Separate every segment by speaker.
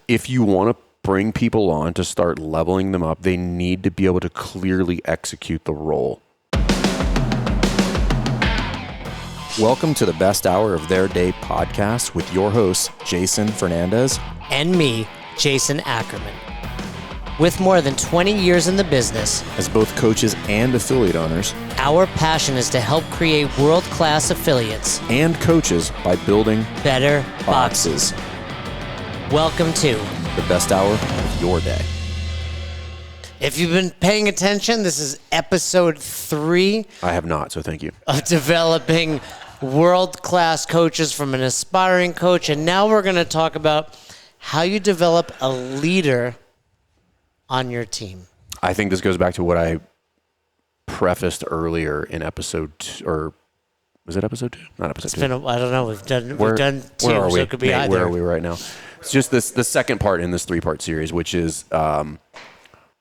Speaker 1: if you want to bring people on to start leveling them up, they need to be able to clearly execute the role. Welcome to the best hour of their day podcast with your hosts, Jason Fernandez.
Speaker 2: And me, Jason Ackerman. With more than 20 years in the business,
Speaker 1: as both coaches and affiliate owners,
Speaker 2: our passion is to help create world-class affiliates
Speaker 1: and coaches by building
Speaker 2: better boxes. Welcome to
Speaker 1: the best hour of your day.
Speaker 2: If you've been paying attention, this is episode 3.
Speaker 1: I have not, so thank you.
Speaker 2: Of developing world-class coaches from an aspiring coach. And now we're going to talk about how you develop a leader on your team.
Speaker 1: I think this goes back to what I prefaced earlier in episode 2, or was it episode 2? Not episode 2.
Speaker 2: I don't know. We've done 2, so it could be either.
Speaker 1: Where are we right now? It's just the second part in this 3-part series, which is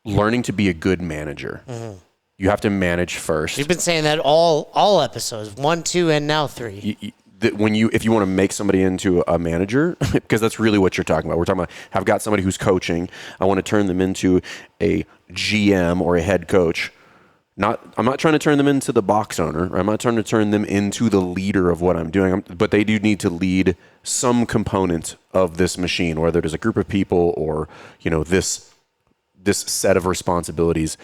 Speaker 1: learning to be a good manager. Mm-hmm. You have to manage first.
Speaker 2: You've been saying that all episodes, 1, 2, and now 3.
Speaker 1: If you want to make somebody into a manager, because that's really what you're talking about. We're talking about, I've got somebody who's coaching. I want to turn them into a GM or a head coach. I'm not trying to turn them into the box owner. I'm not trying to turn them into the leader of what I'm doing. But they do need to lead some component of this machine, whether it is a group of people or, this set of responsibilities.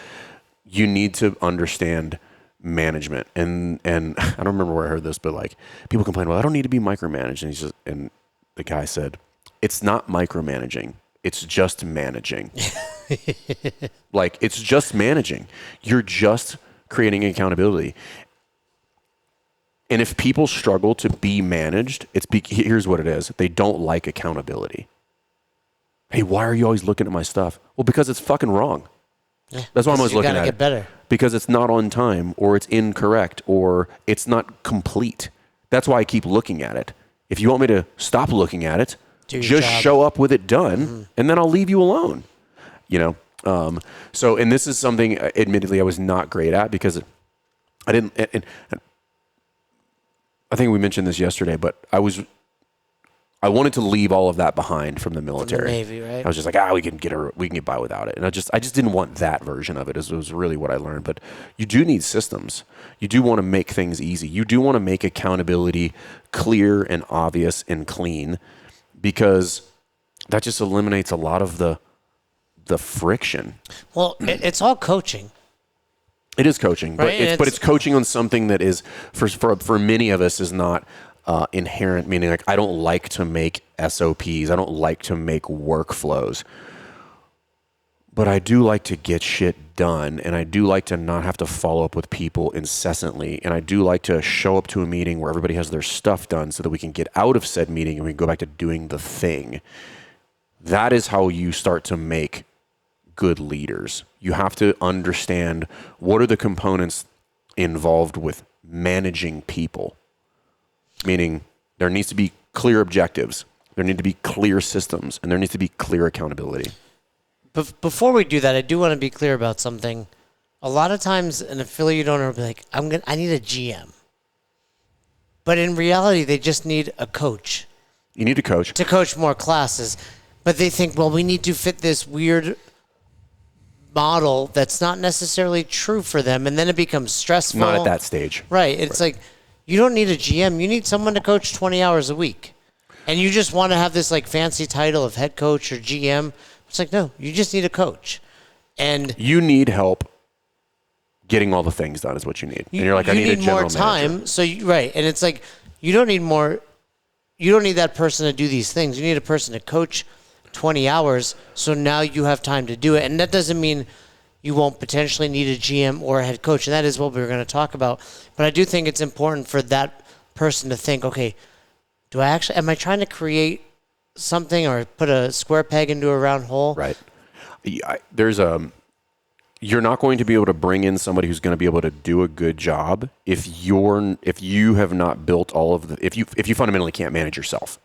Speaker 1: You need to understand management. And I don't remember where I heard this, but like people complain, well, I don't need to be micromanaged. And the guy said, it's not micromanaging. It's just managing. Like, it's just managing. You're just creating accountability. And if people struggle to be managed, here's what it is. They don't like accountability. Hey, why are you always looking at my stuff? Well, because it's fucking wrong.
Speaker 2: Yeah,
Speaker 1: that's why I'm always looking at it.
Speaker 2: You gotta get better.
Speaker 1: Because it's not on time, or it's incorrect, or it's not complete. That's why I keep looking at it. If you want me to stop looking at it, just show up with it done, and then I'll leave you alone. So, and this is something, admittedly, I was not great at because I didn't, and I think we mentioned this yesterday, but I wanted to leave all of that behind from the military.
Speaker 2: From the Navy, right?
Speaker 1: I was just like, we can get by without it. And I just didn't want that version of it. It was really what I learned. But you do need systems. You do want to make things easy. You do want to make accountability clear and obvious and clean, because that just eliminates a lot of the friction.
Speaker 2: Well, it's all coaching.
Speaker 1: It is coaching, right? but it's coaching on something that is for many of us is not inherent, meaning like I don't like to make SOPs. I don't like to make workflows. But I do like to get shit done, and I do like to not have to follow up with people incessantly, and I do like to show up to a meeting where everybody has their stuff done so that we can get out of said meeting and we can go back to doing the thing. That is how you start to make good leaders. You have to understand what are the components involved with managing people. Meaning there needs to be clear objectives, there need to be clear systems, and there needs to be clear accountability.
Speaker 2: But before we do that, I do want to be clear about something. A lot of times an affiliate owner will be like, I need a GM. But in reality, they just need a coach.
Speaker 1: You need a coach.
Speaker 2: To coach more classes. But they think, well, we need to fit this weird model that's not necessarily true for them. And then it becomes stressful.
Speaker 1: Not at that stage.
Speaker 2: Right. It's like, you don't need a GM. You need someone to coach 20 hours a week. And you just want to have this like fancy title of head coach or GM. It's like, no, you just need a coach. And
Speaker 1: you need help getting all the things done is what you need. And you're like, I need a general
Speaker 2: more time.
Speaker 1: manager.
Speaker 2: So right. And it's like, you don't need that person to do these things. You need a person to coach 20 hours. So now you have time to do it. And that doesn't mean you won't potentially need a GM or a head coach. And that is what we were going to talk about. But I do think it's important for that person to think, okay, am I trying to create something or put a square peg into a round hole?
Speaker 1: Right. You're not going to be able to bring in somebody who's going to be able to do a good job if you have not built all of if you fundamentally can't manage yourself.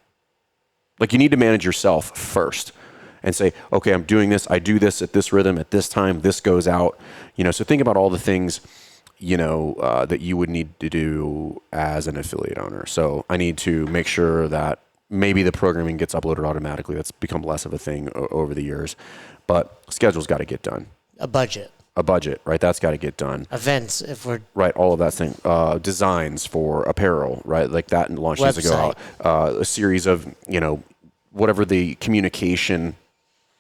Speaker 1: Like, you need to manage yourself first and say, okay, I'm doing this. I do this at this rhythm at this time. This goes out. So think about all the things that you would need to do as an affiliate owner. So I need to make sure that maybe the programming gets uploaded automatically. That's become less of a thing over the years. But schedule's got to get done.
Speaker 2: A budget,
Speaker 1: right? That's got to get done.
Speaker 2: events, if we're
Speaker 1: right, all of that thing. Designs for apparel, right? Like that launch needs to go out. A series of, whatever the communication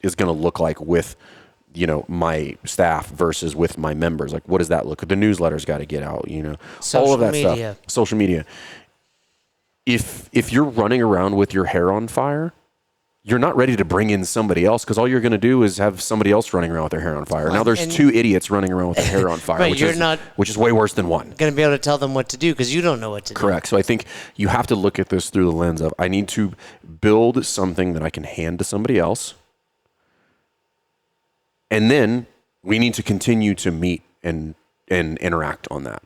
Speaker 1: is going to look like with, my staff versus with my members. Like, what does that look like? The newsletter's got to get out, all of that stuff. Social media. If you're running around with your hair on fire, you're not ready to bring in somebody else, because all you're going to do is have somebody else running around with their hair on fire. Now there's two idiots running around with their hair on fire,
Speaker 2: right,
Speaker 1: which is way worse than one.
Speaker 2: Going to be able to tell them what to do because you don't know what to do.
Speaker 1: Correct. So I think you have to look at this through the lens of, I need to build something that I can hand to somebody else. And then we need to continue to meet and interact on that.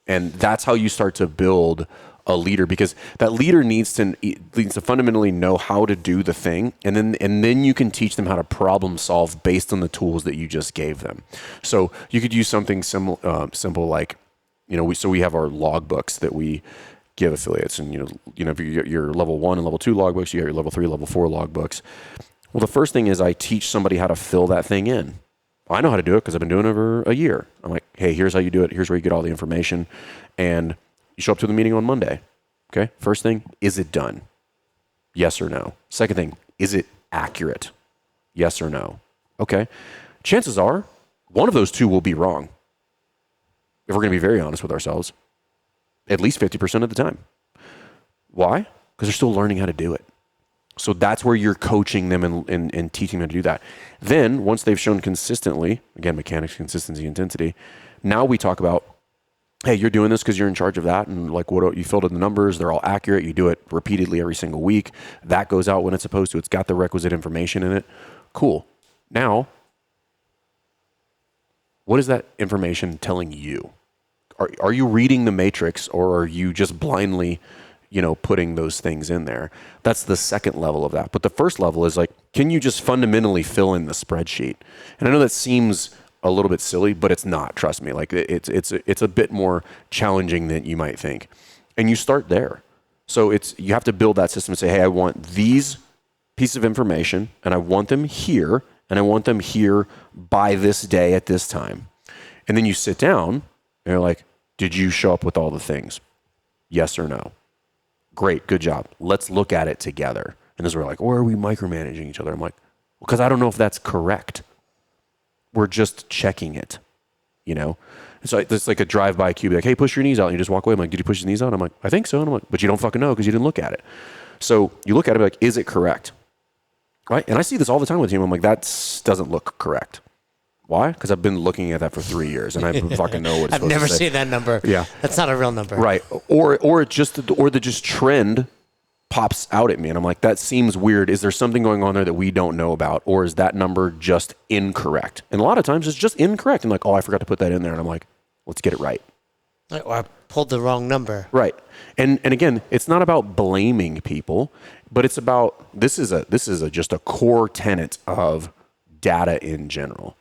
Speaker 1: And that's how you start to build a leader, because that leader needs to fundamentally know how to do the thing, and then you can teach them how to problem solve based on the tools that you just gave them. So you could use something simple like, we have our logbooks that we give affiliates, and your level 1 and level 2 logbooks, you got your level 3, level 4 logbooks. Well, the first thing is I teach somebody how to fill that thing in. I know how to do it because I've been doing it over a year. I'm like, hey, here's how you do it. Here's where you get all the information. And you show up to the meeting on Monday. Okay. First thing, is it done? Yes or no. Second thing, is it accurate? Yes or no. Okay. Chances are one of those two will be wrong. If we're going to be very honest with ourselves, at least 50% of the time. Why? Because they're still learning how to do it. So that's where you're coaching them and teaching them to do that. Then once they've shown consistently, again, mechanics, consistency, intensity, now we talk about, hey, you're doing this because you're in charge of that, and like what you filled in the numbers, they're all accurate. You do it repeatedly every single week. That goes out when it's supposed to. It's got the requisite information in it. Cool. Now, what is that information telling you? Are you reading the matrix, or are you just blindly, putting those things in there? That's the second level of that. But the first level is like, can you just fundamentally fill in the spreadsheet? And I know that seems a little bit silly, but it's not. Trust me. Like it's a bit more challenging than you might think. And you start there. So you have to build that system and say, hey, I want these pieces of information, and I want them here, and I want them here by this day at this time. And then you sit down and you're like, did you show up with all the things? Yes or no? Great, good job. Let's look at it together. And this is where we're like, or are we micromanaging each other? I'm like, well, because I don't know if that's correct. We're just checking it, And so it's like a drive-by cue, like, hey, push your knees out. And you just walk away. I'm like, did you push his knees out? I'm like, I think so. And I'm like, but you don't fucking know because you didn't look at it. So you look at it like, is it correct? Right? And I see this all the time with the team. I'm like, that doesn't look correct. Why? Because I've been looking at that for 3 years, and I fucking know what it's
Speaker 2: I've never seen that number.
Speaker 1: Yeah.
Speaker 2: That's not a real number.
Speaker 1: Right. Or the trend pops out at me, and I'm like, that seems weird. Is there something going on there that we don't know about? Or is that number just incorrect? And a lot of times it's just incorrect. I'm like, oh, I forgot to put that in there. And I'm like, let's get it right.
Speaker 2: Or I pulled the wrong number.
Speaker 1: Right. And again, it's not about blaming people, but it's about, this is just a core tenet of data in general.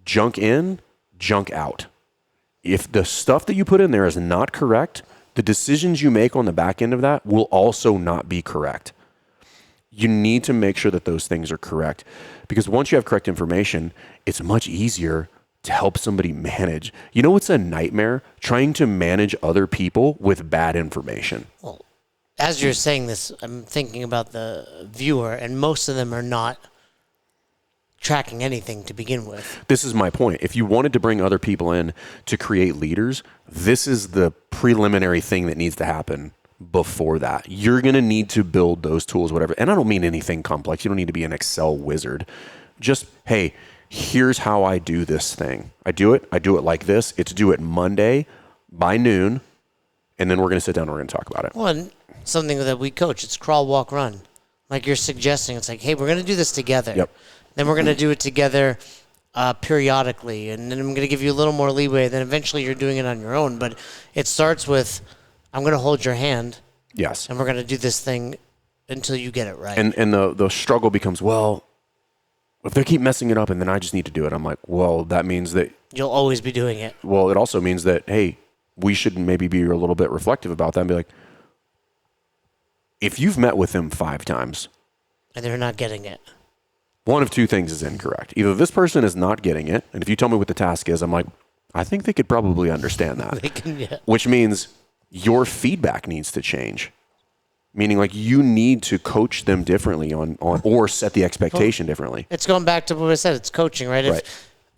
Speaker 1: Junk in, junk out. If the stuff that you put in there is not correct, the decisions you make on the back end of that will also not be correct. You need to make sure that those things are correct, because once you have correct information, it's much easier to help somebody manage. You know, it's a nightmare trying to manage other people with bad information.
Speaker 2: Well, as you're saying this, I'm thinking about the viewer, and most of them are not tracking anything to begin with.
Speaker 1: This is my point. If you wanted to bring other people in to create leaders, this is the preliminary thing that needs to happen before that. You're going to need to build those tools, whatever. And I don't mean anything complex. You don't need to be an Excel wizard. Just, hey, here's how I do this thing. I do it like this. It's due at Monday by noon, and then we're going to sit down and we're going to talk about it.
Speaker 2: Well, and something that we coach, it's crawl, walk, run. Like you're suggesting, it's like, hey, we're going to do this together.
Speaker 1: Yep.
Speaker 2: Then we're going to do it together periodically, and then I'm going to give you a little more leeway. Then eventually you're doing it on your own. But it starts with, I'm going to hold your hand.
Speaker 1: Yes.
Speaker 2: And we're going to do this thing until you get it right.
Speaker 1: And the struggle becomes, well, if they keep messing it up and then I just need to do it, I'm like, well, that means that
Speaker 2: you'll always be doing it.
Speaker 1: Well, it also means that, hey, we should maybe be a little bit reflective about that and be like, If you've met with them 5 times,
Speaker 2: And they're not getting it.
Speaker 1: one of two things is incorrect. Either this person is not getting it, and if you tell me what the task is, I'm like, I think they could probably understand that.
Speaker 2: They can, yeah.
Speaker 1: Which means your feedback needs to change. Meaning, like, you need to coach them differently on or set the expectation differently.
Speaker 2: It's going back to what I said. It's coaching, right?
Speaker 1: Right.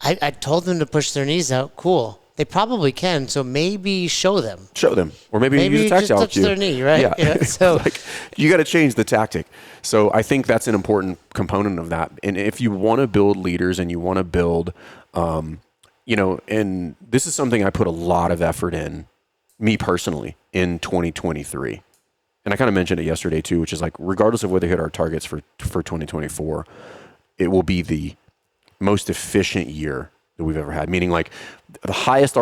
Speaker 2: If I told them to push their knees out, cool. They probably can, so maybe show them.
Speaker 1: Show them. Or maybe use a
Speaker 2: Maybe just
Speaker 1: tactile
Speaker 2: touch
Speaker 1: cue.
Speaker 2: their knee, right?
Speaker 1: Yeah.
Speaker 2: So
Speaker 1: Like, you got to change the tactic. So I think that's an important component of that. And if you want to build leaders and you want to build, and this is something I put a lot of effort in, me personally, in 2023. And I kind of mentioned it yesterday too, which is like, regardless of whether we hit our targets for 2024, it will be the most efficient year that we've ever had. Meaning, like, the highest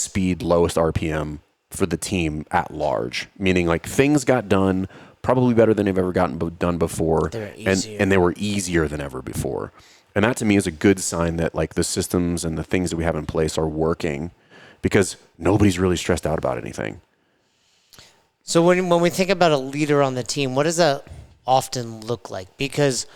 Speaker 1: speed, lowest RPM for the team at large. Meaning, like, things got done probably better than they've ever gotten done before. And they were easier than ever before. And that to me is a good sign that, like, the systems and the things that we have in place are working, because nobody's really stressed out about anything.
Speaker 2: So when we think about a leader on the team, what does that often look like? Because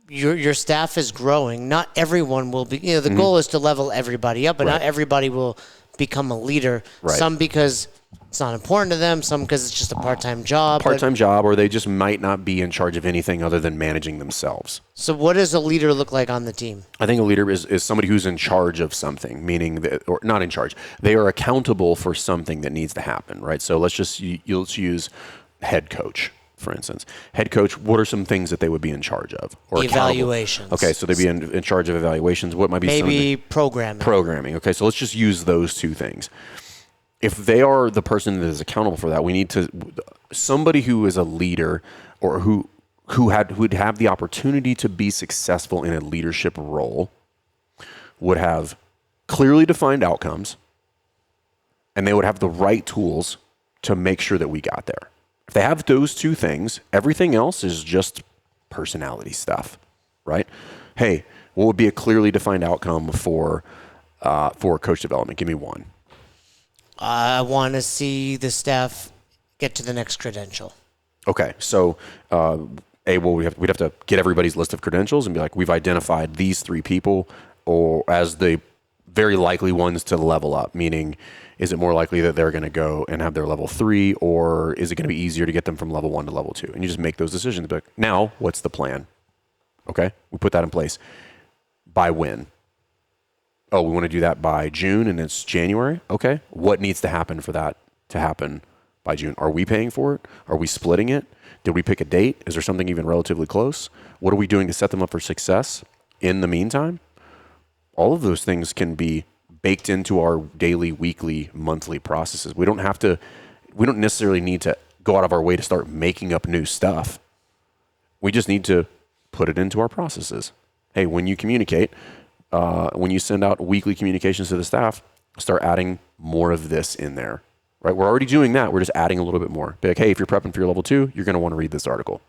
Speaker 2: your staff is growing. Not everyone will be. The goal is to level everybody up, but not everybody will become a leader.
Speaker 1: Right.
Speaker 2: Some because it's not important to them. Some because it's just a part-time job.
Speaker 1: Or they just might not be in charge of anything other than managing themselves.
Speaker 2: So what does a leader look like on the team?
Speaker 1: I think a leader is somebody who's in charge of something, meaning that, or not in charge. They are accountable for something that needs to happen, right? So let's use head coach, for instance. Head coach, what are some things that they would be in charge of? Or
Speaker 2: Evaluations.
Speaker 1: Okay, so they'd be in charge of evaluations. What might be
Speaker 2: maybe programming?
Speaker 1: Programming. Okay, so let's just use those two things. If they are the person that is accountable for that, we need somebody who is a leader or who would have the opportunity to be successful in a leadership role would have clearly defined outcomes, and they would have the right tools to make sure that we got there. If they have those two things, everything else is just personality stuff, right? Hey, what would be a clearly defined outcome for coach development? Give me one.
Speaker 2: I want to see the staff get to the next credential.
Speaker 1: Okay, so we'd have to get everybody's list of credentials and be like, we've identified these 3 people or as the very likely ones to level up. Meaning, is it more likely that they're going to go and have their level 3, or is it going to be easier to get them from level 1 to level 2? And you just make those decisions. But now, what's the plan? Okay, we put that in place. By when? Oh, we want to do that by June, and it's January? Okay. What needs to happen for that to happen by June? Are we paying for it? Are we splitting it? Did we pick a date? Is there something even relatively close? What are we doing to set them up for success in the meantime? All of those things can be baked into our daily, weekly, monthly processes. We don't necessarily need to go out of our way to start making up new stuff. We just need to put it into our processes. Hey, when you communicate, when you send out weekly communications to the staff, start adding more of this in there, right? We're already doing that. We're just adding a little bit more. Be like, hey, if you're prepping for your level 2, you're going to want to read this article.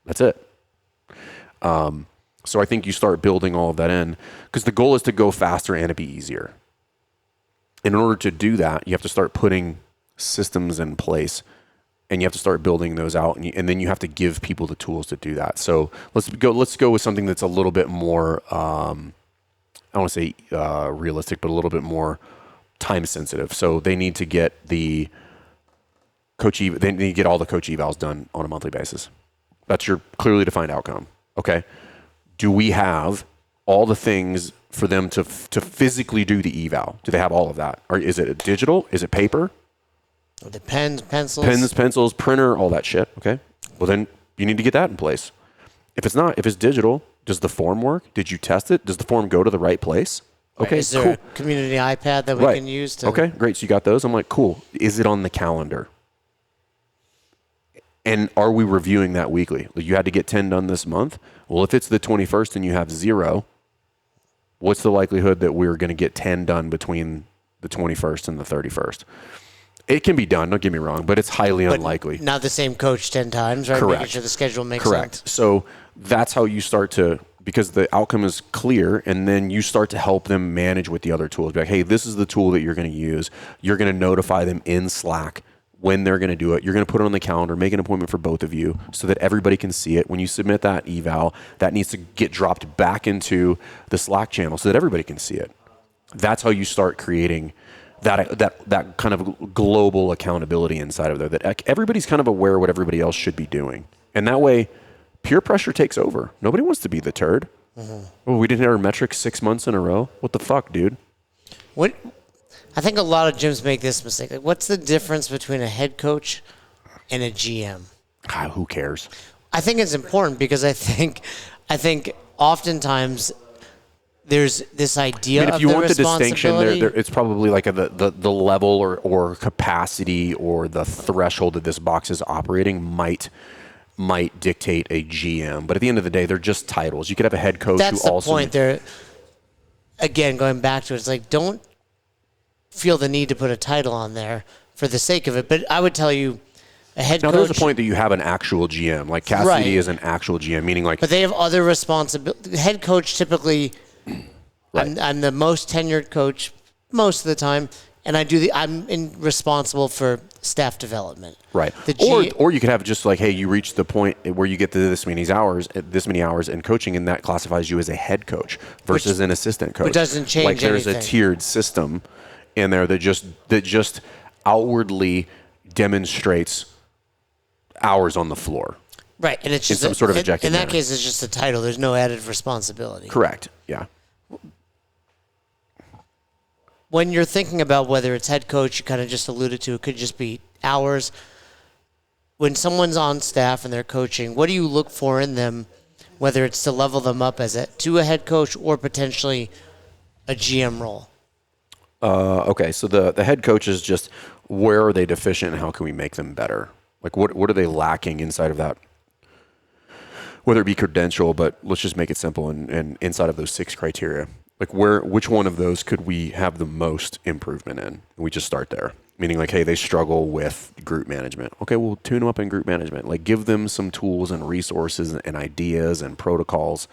Speaker 1: That's it. So I think you start building all of that in, because the goal is to go faster and to be easier. In order to do that, you have to start putting systems in place, and you have to start building those out, and then you have to give people the tools to do that. So let's go with something that's a little bit more, I don't want to say realistic, but a little bit more time sensitive. So they need to get they need to get all the coach evals done on a monthly basis. That's your clearly defined outcome. Okay. Do we have all the things for them to physically do the eval? Do they have all of that? Or is it digital? Is it paper?
Speaker 2: The pens,
Speaker 1: pencils, printer, all that shit. Okay. Well, then you need to get that in place. If it's digital, does the form work? Did you test it? Does the form go to the right place? Okay.
Speaker 2: Is there a community iPad that we can use to?
Speaker 1: Okay, great. So you got those. I'm like, cool. Is it on the calendar? And are we reviewing that weekly? Like, you had to get 10 done this month. Well, if it's the 21st and you have 0, what's the likelihood that we're going to get 10 done between the 21st and the 31st? It can be done, don't get me wrong, but it's highly unlikely.
Speaker 2: Not the same coach 10 times, right?
Speaker 1: Correct.
Speaker 2: Making sure the schedule makes
Speaker 1: Correct.
Speaker 2: sense.
Speaker 1: So that's how you start to, because the outcome is clear, and then you start to help them manage with the other tools. Be like, hey, this is the tool that you're going to use. You're going to notify them in Slack when they're going to do it. You're going to put it on the calendar, make an appointment for both of you so that everybody can see it. When you submit that eval, that needs to get dropped back into the Slack channel so that everybody can see it. That's how you start creating that kind of global accountability inside of there, that everybody's kind of aware of what everybody else should be doing. And that way, peer pressure takes over. Nobody wants to be the turd. Mm-hmm. Oh, we didn't hit our metrics 6 months in a row. What the fuck, dude?
Speaker 2: What? I think a lot of gyms make this mistake. Like, what's the difference between a head coach and a GM?
Speaker 1: Who cares?
Speaker 2: I think it's important because I think oftentimes there's this idea of
Speaker 1: if you
Speaker 2: the
Speaker 1: want the distinction,
Speaker 2: responsibility.
Speaker 1: it's probably like the level or capacity or the threshold that this box is operating might dictate a GM. But at the end of the day, they're just titles. You could have a head coach
Speaker 2: That's
Speaker 1: who also...
Speaker 2: the point there. Again, going back to it, it's like, don't feel the need to put a title on there for the sake of it. But I would tell you, a head coach...
Speaker 1: Now, there's a point that you have an actual GM. Like Cassidy
Speaker 2: Right.
Speaker 1: is an actual GM, meaning like...
Speaker 2: But they have other responsibilities. Head coach typically...
Speaker 1: Right.
Speaker 2: I'm the most tenured coach most of the time, and I'm responsible for staff development.
Speaker 1: Right. Or you could have just like, hey, you reach the point where you get to this many hours in coaching, and that classifies you as a head coach versus an assistant coach.
Speaker 2: Which doesn't change
Speaker 1: like there's
Speaker 2: anything.
Speaker 1: a tiered system in there that just outwardly demonstrates hours on the floor.
Speaker 2: Right, and it's just
Speaker 1: some sort of objective
Speaker 2: in that
Speaker 1: manner.
Speaker 2: case, it's just a title. There's no added responsibility.
Speaker 1: Correct. Yeah.
Speaker 2: When you're thinking about whether it's head coach, you kind of just alluded to, it could just be hours. When someone's on staff and they're coaching, what do you look for in them, whether it's to level them up to a head coach or potentially a GM role?
Speaker 1: Okay, so the head coach is just, where are they deficient and how can we make them better? Like what are they lacking inside of that? Whether it be credential, but let's just make it simple and inside of those 6 criteria. Like which one of those could we have the most improvement in? And we just start there. Meaning like, hey, they struggle with group management. Okay, we'll tune them up in group management. Like give them some tools and resources and ideas and protocols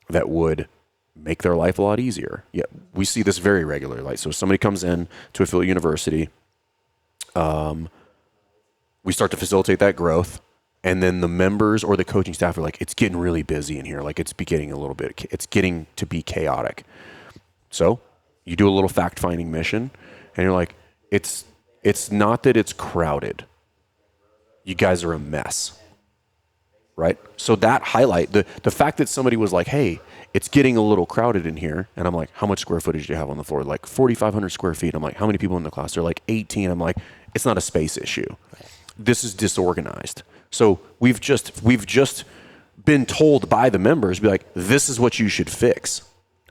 Speaker 1: that would make their life a lot easier. Yeah, we see this very regularly. Like, so somebody comes in to affiliate university, we start to facilitate that growth. And then the members or the coaching staff are like, it's getting really busy in here. Like it's getting to be chaotic. So you do a little fact-finding mission and you're like, it's not that it's crowded. You guys are a mess, right? So that highlight, the fact that somebody was like, hey, it's getting a little crowded in here. And I'm like, how much square footage do you have on the floor? Like 4,500 square feet. I'm like, how many people in the class? They're like 18. I'm like, it's not a space issue. This is disorganized. So we've just been told by the members, be like, this is what you should fix.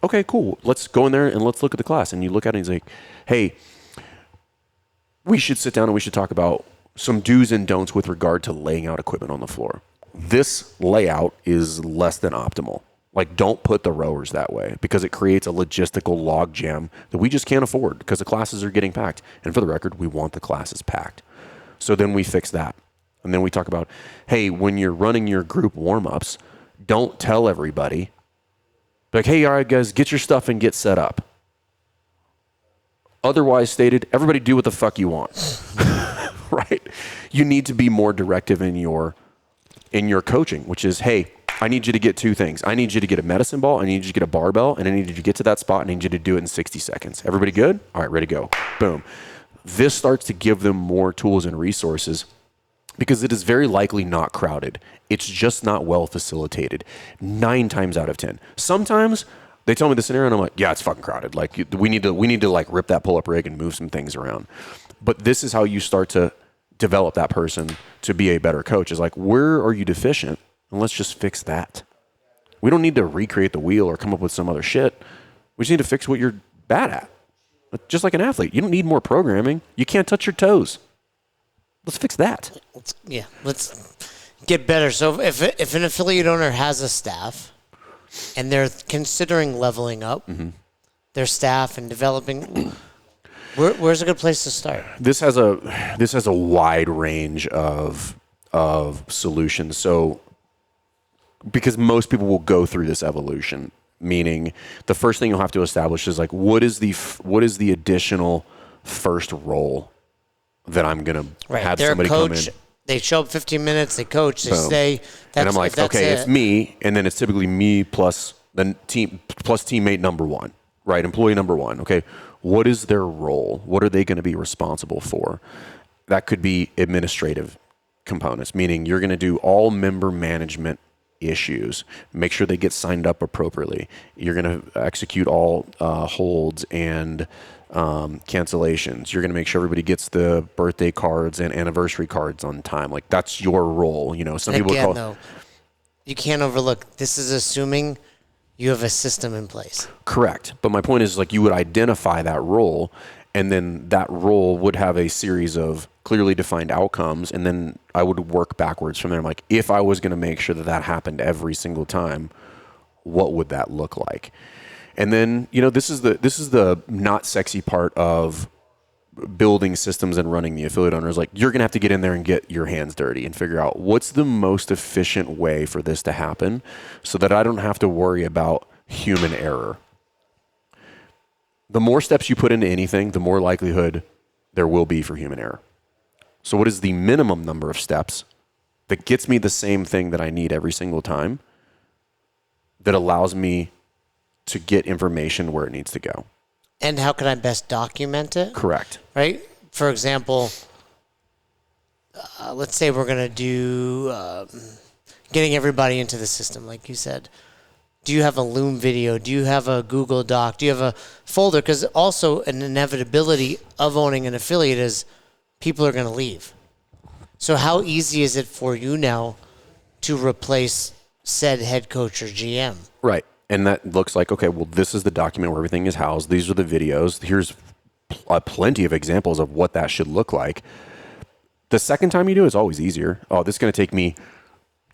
Speaker 1: Okay, cool. Let's go in there and let's look at the class. And you look at it and he's like, hey, we should sit down and we should talk about some do's and don'ts with regard to laying out equipment on the floor. This layout is less than optimal. Like, don't put the rowers that way because it creates a logistical log jam that we just can't afford because the classes are getting packed. And for the record, we want the classes packed. So then we fix that. And then we talk about, hey, when you're running your group warm-ups, don't tell everybody. Like, hey, all right, guys, get your stuff and get set up. Otherwise stated, everybody do what the fuck you want. Right? You need to be more directive in your coaching, which is, hey, I need you to get 2 things. I need you to get a medicine ball, I need you to get a barbell, and I need you to get to that spot, and I need you to do it in 60 seconds. Everybody good? All right, ready to go. Boom. This starts to give them more tools and resources because it is very likely not crowded. It's just not well facilitated 9 times out of 10. Sometimes they tell me the scenario and I'm like, yeah, it's fucking crowded. Like we need to like rip that pull-up rig and move some things around. But this is how you start to develop that person to be a better coach. Is like, where are you deficient? And let's just fix that. We don't need to recreate the wheel or come up with some other shit. We just need to fix what you're bad at. Just like an athlete. You don't need more programming. You can't touch your toes. Let's fix that.
Speaker 2: Let's get better. So if an affiliate owner has a staff and they're considering leveling up their staff and developing, where's a good place to start?
Speaker 1: This has a wide range of solutions. So because most people will go through this evolution, meaning the first thing you'll have to establish is like, what is the additional first role that I'm going to
Speaker 2: Right.
Speaker 1: have
Speaker 2: They're
Speaker 1: somebody
Speaker 2: a coach.
Speaker 1: come in.
Speaker 2: They show up 15 minutes. They coach. They
Speaker 1: Boom.
Speaker 2: stay. That's,
Speaker 1: And I'm like,
Speaker 2: that's
Speaker 1: okay,
Speaker 2: it.
Speaker 1: it's me, and then it's typically me plus teammate number one, right? Employee number one. Okay, what is their role? What are they going to be responsible for? That could be administrative components, meaning you're going to do all member management issues. Make sure they get signed up appropriately. You're going to execute all holds and cancellations. You're going to make sure everybody gets the birthday cards and anniversary cards on time. Like, that's your role. You know, some people
Speaker 2: Again,
Speaker 1: call.
Speaker 2: though, you can't overlook. This is assuming you have a system in place.
Speaker 1: Correct. But my point is, like, you would identify that role, and then that role would have a series of clearly defined outcomes, and then I would work backwards from there. I'm like, if I was going to make sure that that happened every single time, what would that look like? And then, you know, this is the not sexy part of building systems and running the affiliate owners. Like, you're going to have to get in there and get your hands dirty and figure out what's the most efficient way for this to happen so that I don't have to worry about human error. The more steps you put into anything, the more likelihood there will be for human error. So what is the minimum number of steps that gets me the same thing that I need every single time that allows me to get information where it needs to go?
Speaker 2: And how can I best document it?
Speaker 1: Correct.
Speaker 2: Right? For example, let's say we're going to do getting everybody into the system, like you said. Do you have a Loom video? Do you have a Google Doc? Do you have a folder? Because also an inevitability of owning an affiliate is people are going to leave. So how easy is it for you now to replace said head coach or GM?
Speaker 1: Right. And that looks like, okay, well, this is the document where everything is housed. These are the videos. Here's plenty of examples of what that should look like. The second time you do it is always easier. Oh, this is going to take me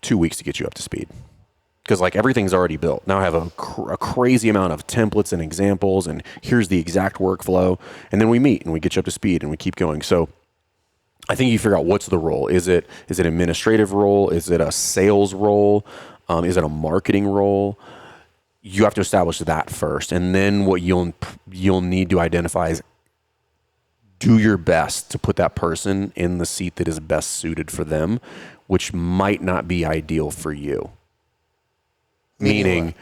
Speaker 1: 2 weeks to get you up to speed. Because, like, everything's already built. Now I have a crazy amount of templates and examples, and here's the exact workflow. And then we meet and we get you up to speed and we keep going. So I think you figure out what's the role. Is it an administrative role? Is it a sales role? Is it a marketing role? You have to establish that first. And then what you'll need to identify is do your best to put that person in the seat that is best suited for them, which might not be ideal for you. Meaning,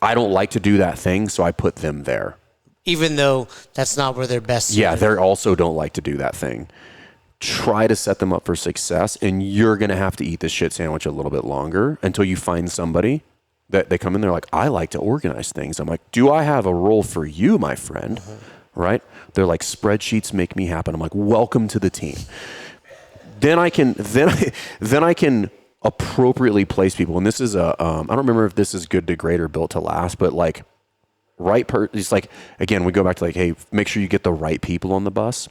Speaker 1: I don't like to do that thing, so I put them there.
Speaker 2: Even though that's not where they're best suited.
Speaker 1: Yeah, they also don't like to do that thing. Try to set them up for success, and you're going to have to eat this shit sandwich a little bit longer until you find somebody that they come in, they're like, I like to organize things. I'm like, do I have a role for you, my friend? Right? They're like, spreadsheets make me happen. I'm like, welcome to the team. Then I can appropriately place people. And this is I don't remember if this is Good to Great or Built to Last, but like it's like, again, we go back to like, hey, make sure you get the right people on the bus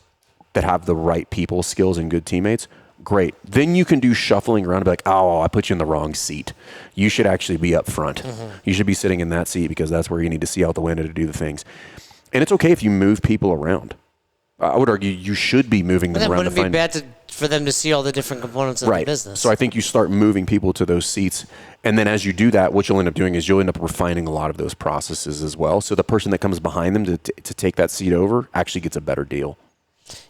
Speaker 1: that have the right people skills and good teammates. Great. Then you can do shuffling around and be like, oh, I put you in the wrong seat. You should actually be up front. You should be sitting in that seat because that's where you need to see out the window to do the things. And it's okay if you move people around. I would argue you should be moving them around.
Speaker 2: Wouldn't it be bad for them to see all the different components of the business?
Speaker 1: So I think you start moving people to those seats. And then as you do that, what you'll end up doing is you'll end up refining a lot of those processes as well. So the person that comes behind them to take that seat over actually gets a better deal.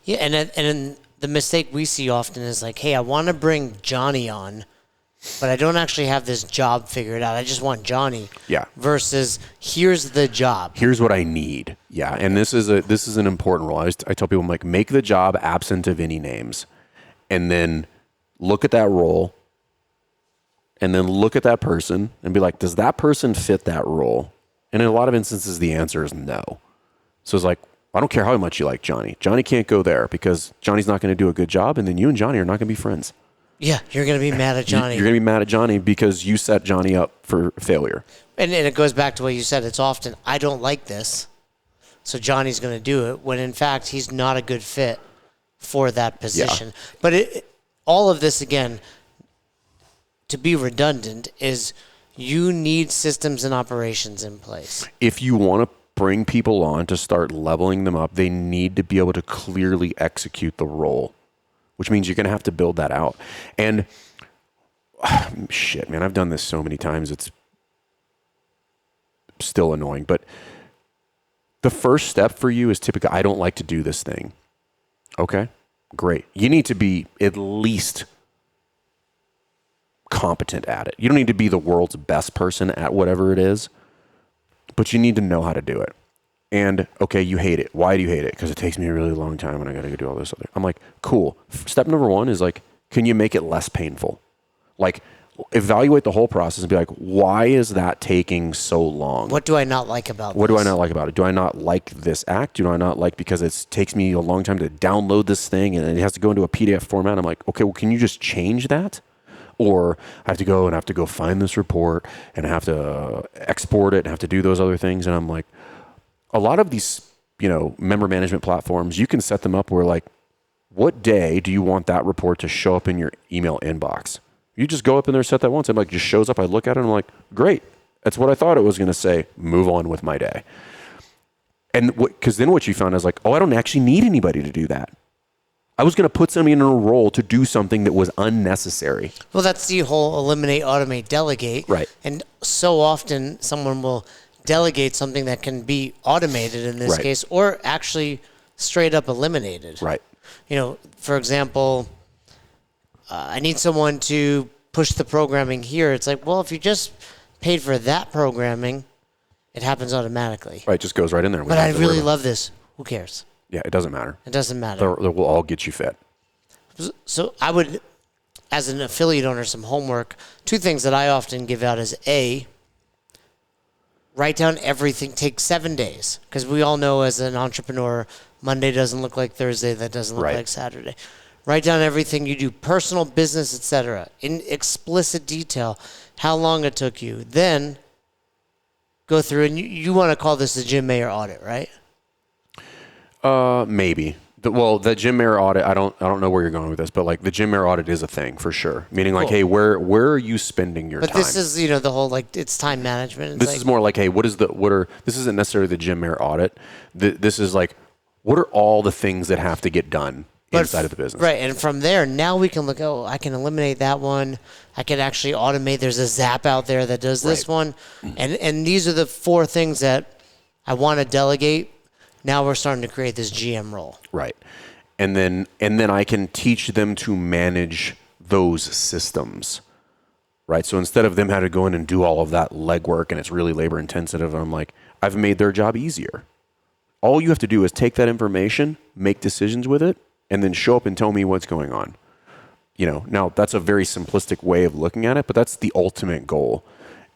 Speaker 2: Yeah, and the mistake we see often is like, hey, I want to bring Johnny on, but I don't actually have this job figured out. I just want Johnny.
Speaker 1: Yeah.
Speaker 2: Versus here's the job.
Speaker 1: Here's what I need. Yeah, and this is an important role. I tell people, I'm like, make the job absent of any names, and then look at that role, and then look at that person and be like, does that person fit that role? And in a lot of instances, the answer is no. So it's like, I don't care how much you like Johnny. Johnny can't go there because Johnny's not going to do a good job, and then you and Johnny are not going to be friends.
Speaker 2: Yeah, you're going to be mad at Johnny.
Speaker 1: You're going to be mad at Johnny because you set Johnny up for failure.
Speaker 2: And it goes back to what you said. It's often, I don't like this, so Johnny's going to do it, when in fact he's not a good fit for that position. Yeah. But all of this, again, to be redundant, is you need systems and operations in place.
Speaker 1: If you want to bring people on to start leveling them up, they need to be able to clearly execute the role, which means you're going to have to build that out. And shit, man, I've done this so many times. It's still annoying, but the first step for you is typically, I don't like to do this thing. Okay. Great. You need to be at least competent at it. You don't need to be the world's best person at whatever it is, but you need to know how to do it. And okay, you hate it. Why do you hate it? Because it takes me a really long time and I got to go do all this other. I'm like, cool. Step number one is like, can you make it less painful? Like, evaluate the whole process and be like, why is that taking so long?
Speaker 2: What do I not like about
Speaker 1: What do I not like about it? Do I not like this act? Do I not like because it takes me a long time to download this thing and it has to go into a PDF format? I'm like, okay, well, can you just change that? Or I have to go find this report and I have to export it and have to do those other things. And I'm like, a lot of these, member management platforms, you can set them up where like, what day do you want that report to show up in your email inbox? You just go up in there, set that once. It like just shows up. I look at it and I'm like, great. That's what I thought it was going to say. Move on with my day. And because then what you found is like, oh, I don't actually need anybody to do that. I was going to put somebody in a role to do something that was unnecessary.
Speaker 2: Well, that's the whole eliminate, automate, delegate.
Speaker 1: Right.
Speaker 2: And so often someone will delegate something that can be automated in this case, or actually straight up eliminated.
Speaker 1: Right.
Speaker 2: For example, I need someone to push the programming here. It's like, well, if you just paid for that programming, it happens automatically.
Speaker 1: Right, it just goes right in there.
Speaker 2: But I really love this. Who cares?
Speaker 1: Yeah, it doesn't matter.
Speaker 2: It doesn't matter.
Speaker 1: They will all get you fit.
Speaker 2: So I would, as an affiliate owner, some homework. 2 things that I often give out is A, write down everything. Take 7 days. Because we all know as an entrepreneur, Monday doesn't look like Thursday. That doesn't look like Saturday. Write down everything you do, personal, business, etc., in explicit detail, how long it took you. Then go through, and you want to call this the Jim Mayer audit, right?
Speaker 1: Maybe. The Jim Mayer audit, I don't know where you're going with this, but like the Jim Mayer audit is a thing for sure. Meaning like, hey, where are you spending your time?
Speaker 2: But this is, the whole, like, it's time management.
Speaker 1: This is more like, hey, this isn't necessarily the Jim Mayer audit. This is like, what are all the things that have to get done inside of the business?
Speaker 2: Right, and from there, now we can look, I can eliminate that one. I can actually automate. There's a Zap out there that does this one. And these are the 4 things that I want to delegate. Now we're starting to create this GM role.
Speaker 1: Right. And then I can teach them to manage those systems. Right. So instead of them having to go in and do all of that legwork and it's really labor intensive, I'm like, I've made their job easier. All you have to do is take that information, make decisions with it, and then show up and tell me what's going on. Now that's a very simplistic way of looking at it, but that's the ultimate goal,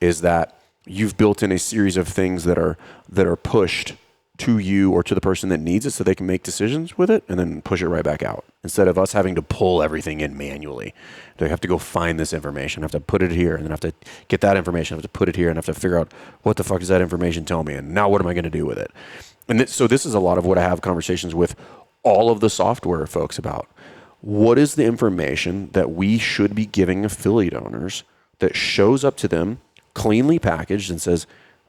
Speaker 1: is that you've built in a series of things that are pushed to you or to the person that needs it so they can make decisions with it and then push it right back out. Instead of us having to pull everything in manually. They have to go find this information, have to put it here, and then have to get that information, have to put it here, and have to figure out what the fuck does that information tell me, and now what am I going to do with it? And so this is a lot of what I have conversations with all of the software folks about. What is the information that we should be giving affiliate owners that shows up to them cleanly packaged and says,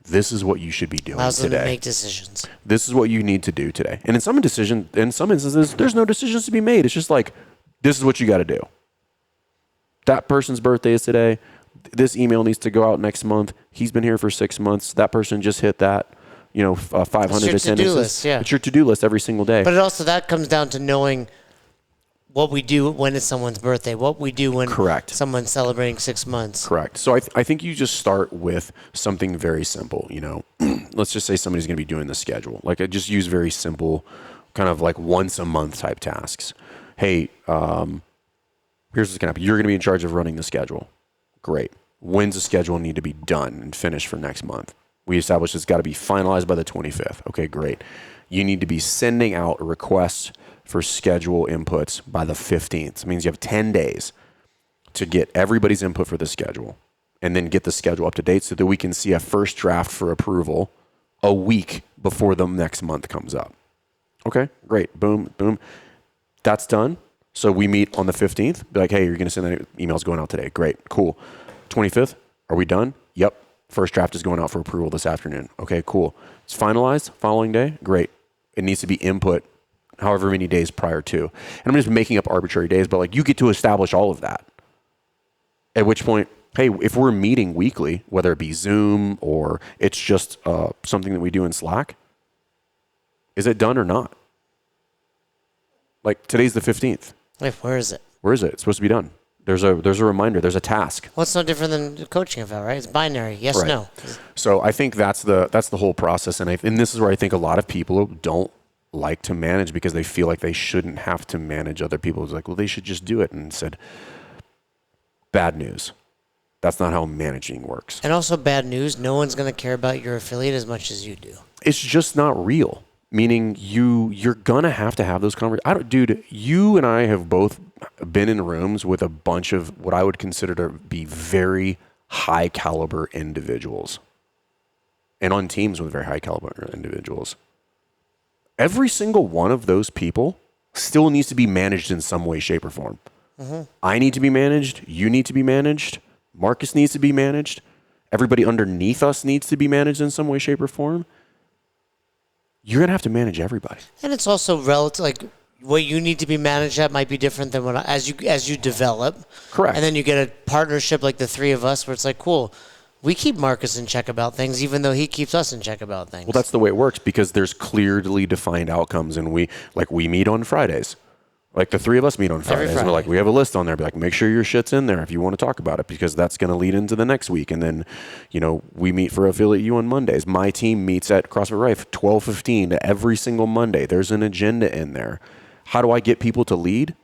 Speaker 1: this is what you should be doing
Speaker 2: allows
Speaker 1: today.
Speaker 2: them to make decisions.
Speaker 1: This is what you need to do today. And in some instances, there's no decisions to be made. It's just like, this is what you got to do. That person's birthday is today. This email needs to go out next month. He's been here for 6 months. That person just hit that. 500 attendances. It's your to-do list every single day.
Speaker 2: But that comes down to knowing what we do when it's someone's birthday, what we do when someone's celebrating 6 months.
Speaker 1: Correct. So I think you just start with something very simple. Let's just say somebody's going to be doing the schedule. Like I just use very simple, kind of like once a month type tasks. Hey, here's what's going to happen. You're going to be in charge of running the schedule. Great. When's the schedule need to be done and finished for next month? We established it's got to be finalized by the 25th. Okay, great. You need to be sending out requests for schedule inputs by the 15th. It means you have 10 days to get everybody's input for the schedule and then get the schedule up to date so that we can see a first draft for approval a week before the next month comes up. Okay, great. Boom, boom. That's done. So we meet on the 15th. Be like, hey, you're going to send that emails going out today. Great, cool. 25th, are we done? Yep. First draft is going out for approval this afternoon. Okay, cool. It's finalized following day. Great. It needs to be input however many days prior to. And I'm just making up arbitrary days, but like you get to establish all of that. At which point, hey, if we're meeting weekly, whether it be Zoom or it's just something that we do in Slack, is it done or not? Like today's the 15th.
Speaker 2: Wait, where is it?
Speaker 1: Where is it? It's supposed to be done. There's a reminder. There's a task.
Speaker 2: Well, it's no different than the coaching event, right? It's binary. Yes,
Speaker 1: Right.
Speaker 2: no.
Speaker 1: So I think that's the whole process. And this is where I think a lot of people don't like to manage because they feel like they shouldn't have to manage other people. It's like, well, they should just do it. And said, bad news. That's not how managing works.
Speaker 2: And also bad news, no one's going to care about your affiliate as much as you do.
Speaker 1: It's just not real. Meaning you're going to have those conversations. Dude, you and I have both been in rooms with a bunch of what I would consider to be very high caliber individuals. And on teams with very high caliber individuals. Every single one of those people still needs to be managed in some way, shape, or form. Mm-hmm. I need to be managed. You need to be managed. Marcus needs to be managed. Everybody underneath us needs to be managed in some way, shape, or form. You're going to have to manage everybody.
Speaker 2: And it's also relative, like what you need to be managed at might be different than as you develop.
Speaker 1: Correct.
Speaker 2: And then you get a partnership like the three of us where it's like, cool, we keep Marcus in check about things even though he keeps us in check about things.
Speaker 1: Well, that's the way it works because there's clearly defined outcomes and we meet on Fridays. Like the three of us meet on Fridays.
Speaker 2: Friday.
Speaker 1: We're like, we have a list on there. Be like, make sure your shit's in there if you want to talk about it because that's going to lead into the next week. And then, we meet for Affiliate U on Mondays. My team meets at CrossFit Rife 12:15 every single Monday. There's an agenda in there. How do I get people to lead?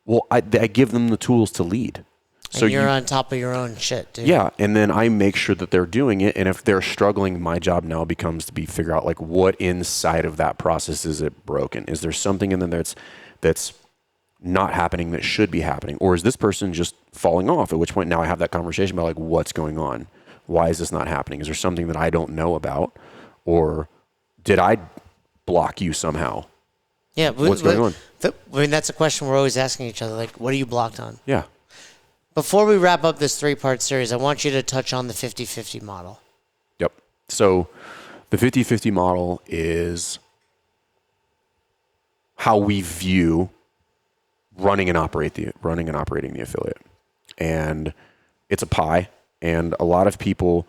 Speaker 1: Well, I give them the tools to lead.
Speaker 2: So you're on top of your own shit, dude.
Speaker 1: Yeah, and then I make sure that they're doing it. And if they're struggling, my job now becomes to figure out like what inside of that process is it broken? Is there something in there that's not happening that should be happening? Or is this person just falling off? At which point now I have that conversation about like what's going on? Why is this not happening? Is there something that I don't know about? Or did I block you somehow?
Speaker 2: Yeah.
Speaker 1: What's going on?
Speaker 2: That's a question we're always asking each other. Like, what are you blocked on?
Speaker 1: Yeah.
Speaker 2: Before we wrap up this 3-part series, I want you to touch on the 50-50 model.
Speaker 1: Yep. So the 50-50 model is how we view running and operating the affiliate. And it's a pie. And a lot of people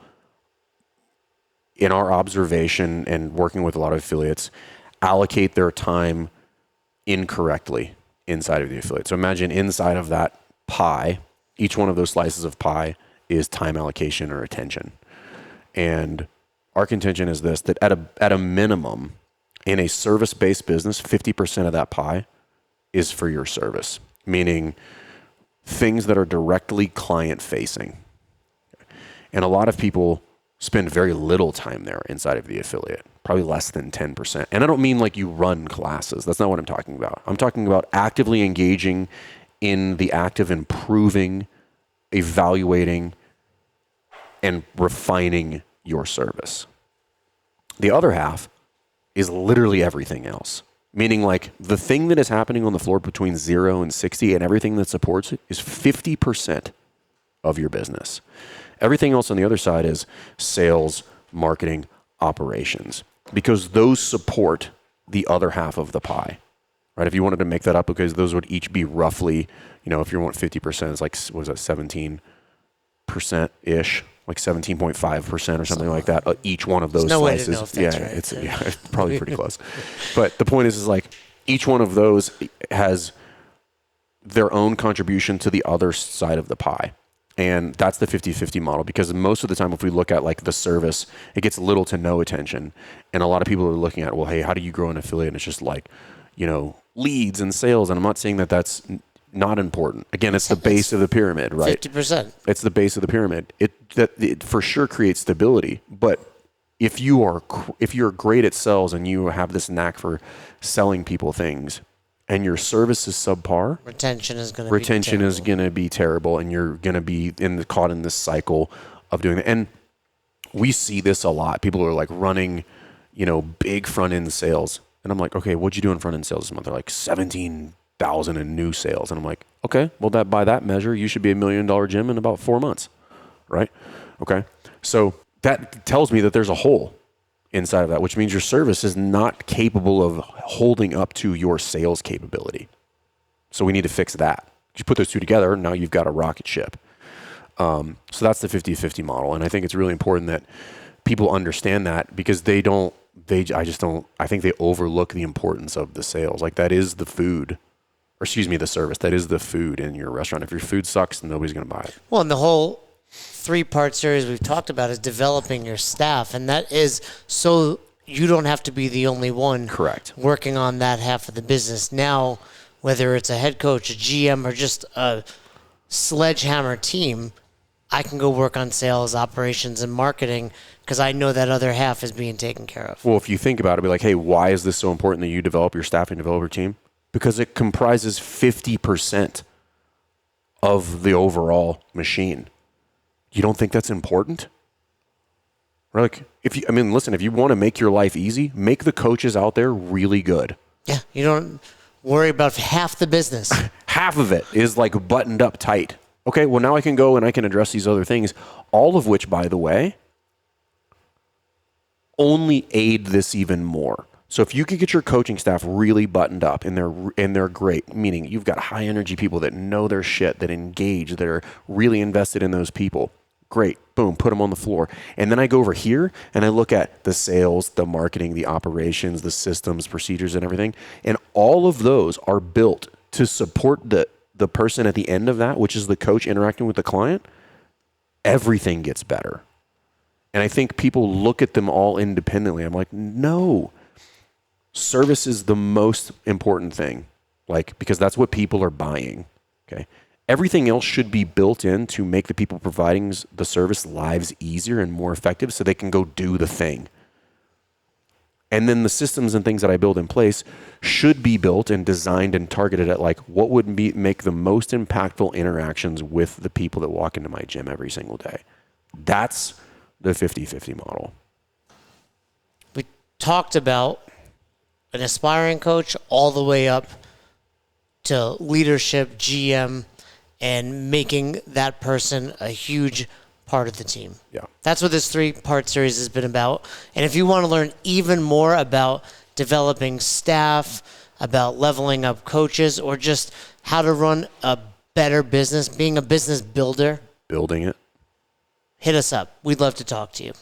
Speaker 1: in our observation and working with a lot of affiliates allocate their time incorrectly inside of the affiliate. So imagine inside of that pie, each one of those slices of pie is time allocation or attention. And our contention is this, that at a minimum, in a service-based business, 50% of that pie is for your service, meaning things that are directly client-facing. And a lot of people spend very little time there inside of the affiliate, probably less than 10%. And I don't mean like you run classes. That's not what I'm talking about. I'm talking about actively engaging in the act of improving, evaluating, and refining your service. The other half is literally everything else. Meaning like the thing that is happening on the floor between 0 and 60 and everything that supports it is 50% of your business. Everything else on the other side is sales, marketing, operations, because those support the other half of the pie, right? If you wanted to make that up, because those would each be roughly, if you want 50%, it's like, what is that, 17%-ish, like 17.5% or something like that. Each one of those
Speaker 2: There's no
Speaker 1: slices.
Speaker 2: way to know if that's right.
Speaker 1: It's probably pretty close. But the point is like each one of those has their own contribution to the other side of the pie. And that's the 50-50 model, because most of the time, if we look at like the service, it gets little to no attention. And a lot of people are looking at, well, hey, how do you grow an affiliate? And it's just like, leads and sales. And I'm not saying that that's not important. Again, it's the base of the pyramid, right?
Speaker 2: 50%.
Speaker 1: It's the base of the pyramid. It for sure creates stability. But if you're great at sales and you have this knack for selling people things, and your service is subpar, retention is going to be terrible, and you're going to be caught in this cycle of doing that. And we see this a lot. People are like running, big front end sales, and I'm like, okay, what'd you do in front end sales this month? They're like 17,000 in new sales, and I'm like, okay, well by that measure, you should be $1 million gym in about 4 months, right? Okay, so that tells me that there's a hole inside of that, which means your service is not capable of holding up to your sales capability. So we need to fix that. You put those two together, now you've got a rocket ship. So that's the 50-50 model. And I think it's really important that people understand that, because I think they overlook the importance of the sales. Like that is the food or excuse me, the service. That is the food in your restaurant. If your food sucks, nobody's going to buy it.
Speaker 2: Well, and the whole 3-part series we've talked about is developing your staff, and that is so you don't have to be the only one
Speaker 1: Correct.
Speaker 2: working on that half of the business. Now, whether it's a head coach, a GM, or just a sledgehammer team, I can go work on sales, operations, and marketing because I know that other half is being taken care of.
Speaker 1: Well, if you think about it, be like, hey, why is this so important that you develop your staff and develop your team? Because it comprises 50% of the overall machine. You don't think that's important? Or like, listen, if you want to make your life easy, make the coaches out there really good.
Speaker 2: Yeah, you don't worry about half the business.
Speaker 1: Half of it is like buttoned up tight. Okay, well, now I can go and I can address these other things, all of which, by the way, only aid this even more. So if you could get your coaching staff really buttoned up and they're great, meaning you've got high energy people that know their shit, that engage, that are really invested in those people, great, boom, put them on the floor. And then I go over here and I look at the sales, the marketing, the operations, the systems, procedures, and everything. And all of those are built to support the person at the end of that, which is the coach interacting with the client. Everything gets better. And I think people look at them all independently. I'm like, no. Service is the most important thing, like, because that's what people are buying. Okay. Everything else should be built in to make the people providing the service lives easier and more effective so they can go do the thing. And then the systems and things that I build in place should be built and designed and targeted at like what would make the most impactful interactions with the people that walk into my gym every single day. That's the 50-50 model.
Speaker 2: We talked about an aspiring coach all the way up to leadership, GM, and making that person a huge part of the team.
Speaker 1: Yeah.
Speaker 2: That's what this 3-part series has been about. And if you want to learn even more about developing staff, about leveling up coaches, or just how to run a better business, being a business builder,
Speaker 1: Building it.
Speaker 2: hit us up. We'd love to talk to you.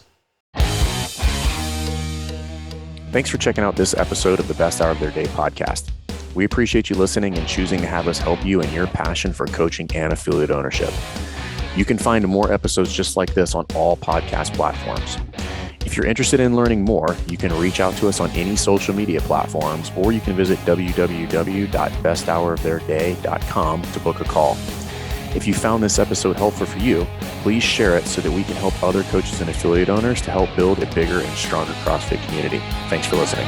Speaker 1: Thanks for checking out this episode of the Best Hour of Their Day podcast. We appreciate you listening and choosing to have us help you in your passion for coaching and affiliate ownership. You can find more episodes just like this on all podcast platforms. If you're interested in learning more, you can reach out to us on any social media platforms, or you can visit www.besthouroftheirday.com to book a call. If you found this episode helpful for you, please share it so that we can help other coaches and affiliate owners to help build a bigger and stronger CrossFit community. Thanks for listening.